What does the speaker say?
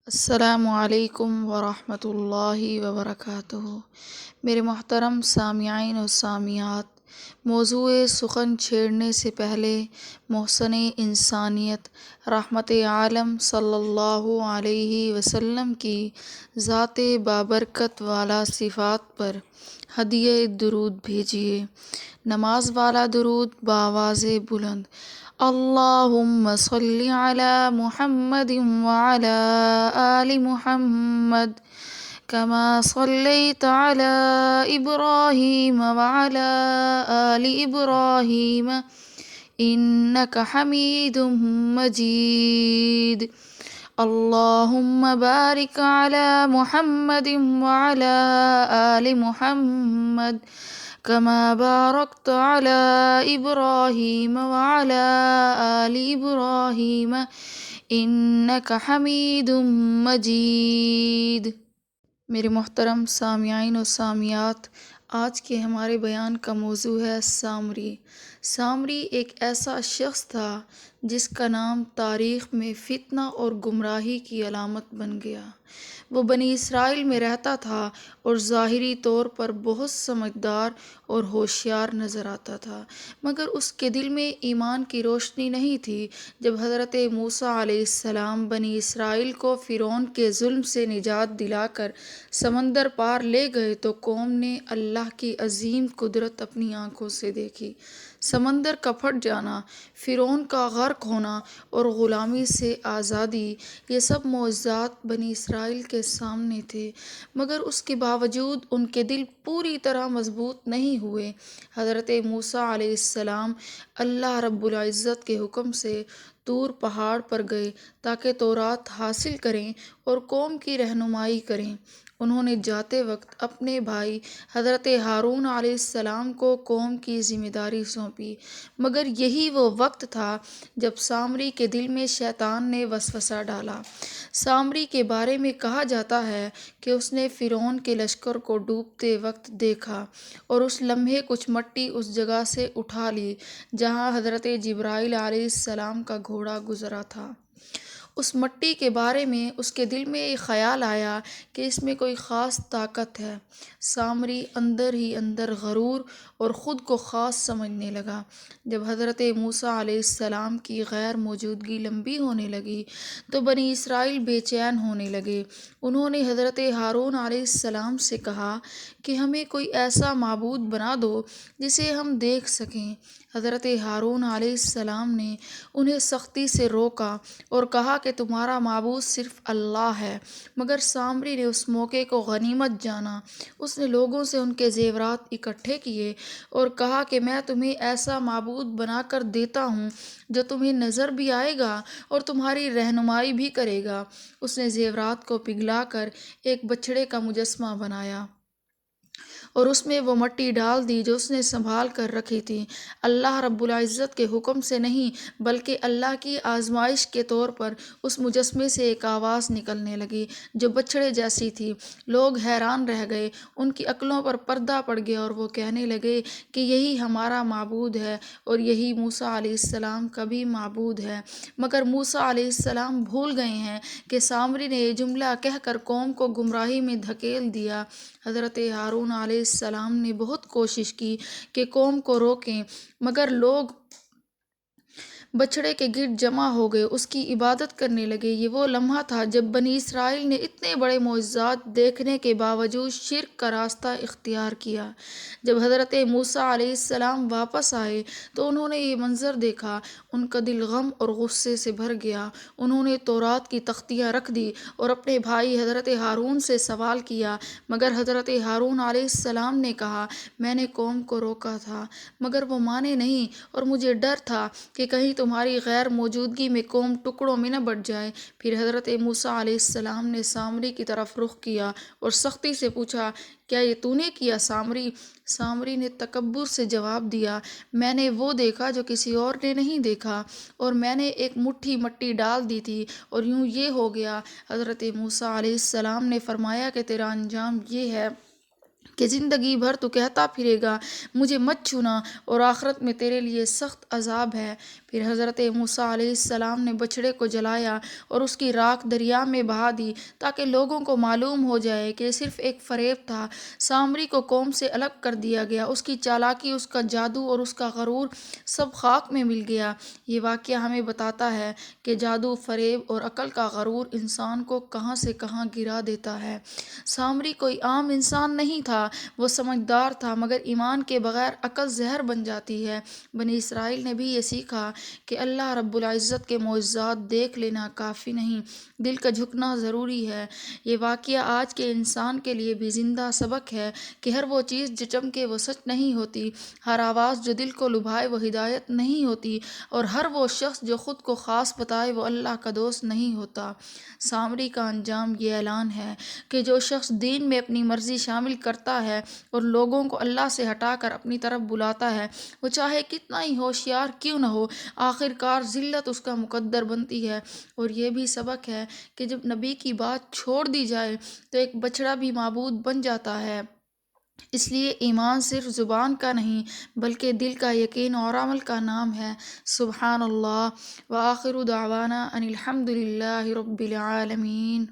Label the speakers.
Speaker 1: السلام علیکم ورحمۃ اللہ وبرکاتہ۔ میرے محترم سامعین و سامعات، موضوع سخن چھیڑنے سے پہلے محسن انسانیت رحمت عالم صلی اللہ علیہ وسلم کی ذات بابرکت والا صفات پر ہدیہ درود بھیجیے۔ نماز والا درود بآواز بلند: اللہم صلی علی محمد وعلی آل محمد کما صلیت علی ابراہیم وعلی آل ابراہیم انک حمید مجید۔ اللہم بارک علی محمد وعلی آل محمد کما بارکت علی ابراہیم وعلی آل ابراہیم انک حمید مجید۔ میرے محترم سامعین و سامعات، آج کے ہمارے بیان کا موضوع ہے سامری۔ سامری ایک ایسا شخص تھا جس کا نام تاریخ میں فتنہ اور گمراہی کی علامت بن گیا۔ وہ بنی اسرائیل میں رہتا تھا اور ظاہری طور پر بہت سمجھدار اور ہوشیار نظر آتا تھا، مگر اس کے دل میں ایمان کی روشنی نہیں تھی۔ جب حضرت موسیٰ علیہ السلام بنی اسرائیل کو فرعون کے ظلم سے نجات دلا کر سمندر پار لے گئے تو قوم نے اللہ کی عظیم قدرت اپنی آنکھوں سے دیکھی۔ سمندر کا پھٹ جانا، فرعون کا غرق ہونا اور غلامی سے آزادی، یہ سب معجزات بنی اسرائیل کے سامنے تھے، مگر اس کے باوجود ان کے دل پوری طرح مضبوط نہیں ہوئے۔ حضرت موسیٰ علیہ السلام اللہ رب العزت کے حکم سے طور پہاڑ پر گئے تاکہ تورات حاصل کریں اور قوم کی رہنمائی کریں۔ انہوں نے جاتے وقت اپنے بھائی حضرت ہارون علیہ السلام کو قوم کی ذمہ داری سونپی، مگر یہی وہ وقت تھا جب سامری کے دل میں شیطان نے وسوسہ ڈالا۔ سامری کے بارے میں کہا جاتا ہے کہ اس نے فرعون کے لشکر کو ڈوبتے وقت دیکھا اور اس لمحے کچھ مٹی اس جگہ سے اٹھا لی جہاں حضرت جبرائیل علیہ السلام کا گھوڑا گزرا تھا۔ اس مٹی کے بارے میں اس کے دل میں ایک خیال آیا کہ اس میں کوئی خاص طاقت ہے۔ سامری اندر ہی اندر غرور اور خود کو خاص سمجھنے لگا۔ جب حضرت موسیٰ علیہ السلام کی غیر موجودگی لمبی ہونے لگی تو بنی اسرائیل بے چین ہونے لگے۔ انہوں نے حضرت ہارون علیہ السلام سے کہا کہ ہمیں کوئی ایسا معبود بنا دو جسے ہم دیکھ سکیں۔ حضرت ہارون علیہ السلام نے انہیں سختی سے روکا اور کہا کہ تمہارا معبود صرف اللہ ہے، مگر سامری نے اس موقع کو غنیمت جانا۔ اس نے لوگوں سے ان کے زیورات اکٹھے کیے اور کہا کہ میں تمہیں ایسا معبود بنا کر دیتا ہوں جو تمہیں نظر بھی آئے گا اور تمہاری رہنمائی بھی کرے گا۔ اس نے زیورات کو پگھلا کر ایک بچھڑے کا مجسمہ بنایا اور اس میں وہ مٹی ڈال دی جو اس نے سنبھال کر رکھی تھی۔ اللہ رب العزت کے حکم سے نہیں بلکہ اللہ کی آزمائش کے طور پر اس مجسمے سے ایک آواز نکلنے لگی جو بچھڑے جیسی تھی۔ لوگ حیران رہ گئے، ان کی عقلوں پر پردہ پڑ گیا اور وہ کہنے لگے کہ یہی ہمارا معبود ہے اور یہی موسیٰ علیہ السلام کا بھی معبود ہے۔ مگر موسیٰ علیہ السلام بھول گئے ہیں کہ سامری نے یہ جملہ کہہ کر قوم کو گمراہی میں دھکیل دیا۔ حضرت ہارون علیہ السلام نے بہت کوشش کی کہ قوم کو روکیں، مگر لوگ بچھڑے کے گرد جمع ہو گئے، اس کی عبادت کرنے لگے۔ یہ وہ لمحہ تھا جب بنی اسرائیل نے اتنے بڑے معجزات دیکھنے کے باوجود شرک کا راستہ اختیار کیا۔ جب حضرت موسیٰ علیہ السلام واپس آئے تو انہوں نے یہ منظر دیکھا، ان کا دل غم اور غصے سے بھر گیا۔ انہوں نے تورات کی تختیاں رکھ دی اور اپنے بھائی حضرت ہارون سے سوال کیا، مگر حضرت ہارون علیہ السلام نے کہا میں نے قوم کو روکا تھا مگر وہ مانے نہیں اور مجھے ڈر تھا کہ کہیں تمہاری غیر موجودگی میں قوم ٹکڑوں میں نہ بٹ جائے۔ پھر حضرت موسیٰ علیہ السلام نے سامری کی طرف رخ کیا اور سختی سے پوچھا کیا یہ تو نے کیا سامری؟ سامری نے تکبر سے جواب دیا میں نے وہ دیکھا جو کسی اور نے نہیں دیکھا اور میں نے ایک مٹھی مٹی ڈال دی تھی اور یوں یہ ہو گیا۔ حضرت موسیٰ علیہ السلام نے فرمایا کہ تیرا انجام یہ ہے کہ زندگی بھر تو کہتا پھرے گا مجھے مت چھونا، اور آخرت میں تیرے لیے سخت عذاب ہے۔ پھر حضرت موسیٰ علیہ السلام نے بچھڑے کو جلایا اور اس کی راکھ دریا میں بہا دی تاکہ لوگوں کو معلوم ہو جائے کہ یہ صرف ایک فریب تھا۔ سامری کو قوم سے الگ کر دیا گیا، اس کی چالاکی، اس کا جادو اور اس کا غرور سب خاک میں مل گیا۔ یہ واقعہ ہمیں بتاتا ہے کہ جادو، فریب اور عقل کا غرور انسان کو کہاں سے کہاں گرا دیتا ہے۔ سامری کوئی عام انسان نہیں تھا، وہ سمجھدار تھا، مگر ایمان کے بغیر عقل زہر بن جاتی ہے۔ بنی اسرائیل نے بھی یہ سیکھا کہ اللہ رب العزت کے معجزات دیکھ لینا کافی نہیں، دل کا جھکنا ضروری ہے۔ یہ واقعہ آج کے انسان کے لیے بھی زندہ سبق ہے کہ ہر وہ چیز جو چمکے وہ سچ نہیں ہوتی، ہر آواز جو دل کو لبھائے وہ ہدایت نہیں ہوتی، اور ہر وہ شخص جو خود کو خاص بتائے وہ اللہ کا دوست نہیں ہوتا۔ سامری کا انجام یہ اعلان ہے کہ جو شخص دین میں اپنی مرضی شامل کرتا ہے اور لوگوں کو اللہ سے ہٹا کر اپنی طرف بلاتا ہے، وہ چاہے کتنا ہی ہوشیار کیوں نہ ہو، آخر کار ذلت اس کا مقدر بنتی ہے۔ اور یہ بھی سبق ہے کہ جب نبی کی بات چھوڑ دی جائے تو ایک بچڑا بھی معبود بن جاتا ہے۔ اس لیے ایمان صرف زبان کا نہیں بلکہ دل کا یقین اور عمل کا نام ہے۔ سبحان اللہ، وآخر دعوانا ان الحمد للہ رب العالمین۔